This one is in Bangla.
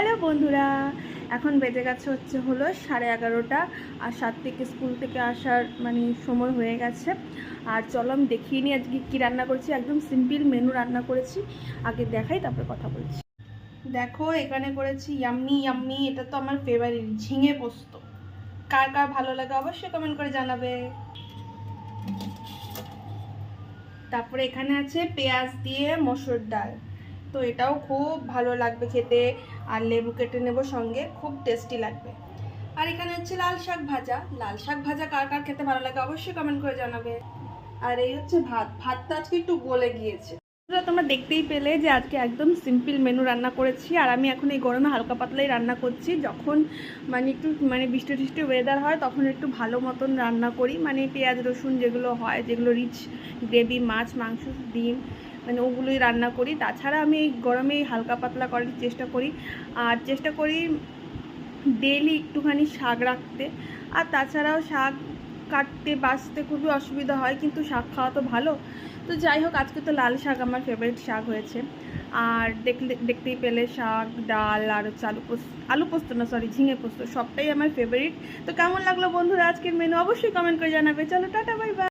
হ্যালো বন্ধুরা, এখন বেজে গেছে হলো 11:30 আর 7 থেকে স্কুল থেকে আসার সময় হয়ে গেছে। আর চলো আমি দেখিয়ে নিই আজকে কী রান্না করেছি। একদম সিম্পল মেনু রান্না করেছি, আগে দেখাই তারপরে কথা বলছি। দেখো এখানে করেছি ইয়াম্মি ইয়াম্মি, এটা তো আমার ফেভারিট, ঝিঙে পোস্ত। কার কার ভালো লাগে অবশ্যই কমেন্ট করে জানাবে। তারপরে এখানে আছে পেঁয়াজ দিয়ে মসুর ডাল, তো এটাও খুব ভালো লাগবে খেতে। আর লেবু কেটে নেব সঙ্গে, খুব টেস্টি লাগবে। আর এখানে হচ্ছে লাল শাক ভাজা। লাল শাক ভাজা কার কার খেতে ভালো লাগে অবশ্যই কমেন্ট করে জানাবে। আর এই হচ্ছে ভাতটা আজকে একটু গলে গিয়েছে। তোমরা দেখতেই পেলে যে আজকে একদম সিম্পল মেনু রান্না করেছি। আর আমি এখন এই গরমে হালকা পাতলাই রান্না করছি। যখন একটু বৃষ্টি টিষ্টি ওয়েদার হয় তখন একটু ভালো মতন রান্না করি, পেঁয়াজ রসুন যেগুলো হয়, যেগুলো রিচ গ্রেভি, মাছ মাংস ডিম ওগুলোই রান্না করি। তাছাড়া আমি এই গরমে হালকা পাতলা করার চেষ্টা করি। আর চেষ্টা করি ডেইলি একটুখানি শাক রাখতে। আর তাছাড়াও শাক কাটতে বাছতে খুবই অসুবিধা হয়, কিন্তু শাক খাওয়া তো ভালো। তো যাই হোক, আজকে তো লাল শাক আমার ফেভারিট শাক হয়েছে। আর দেখতেই পেলে শাক, ডাল আর হচ্ছে আলু পোস্ত না সরি ঝিঙে পোস্ত, সবটাই আমার ফেভারিট। তো কেমন লাগলো বন্ধুরা আজকের মেনু অবশ্যই কমেন্ট করে জানাবে। চলো টাটা, বাই বাই।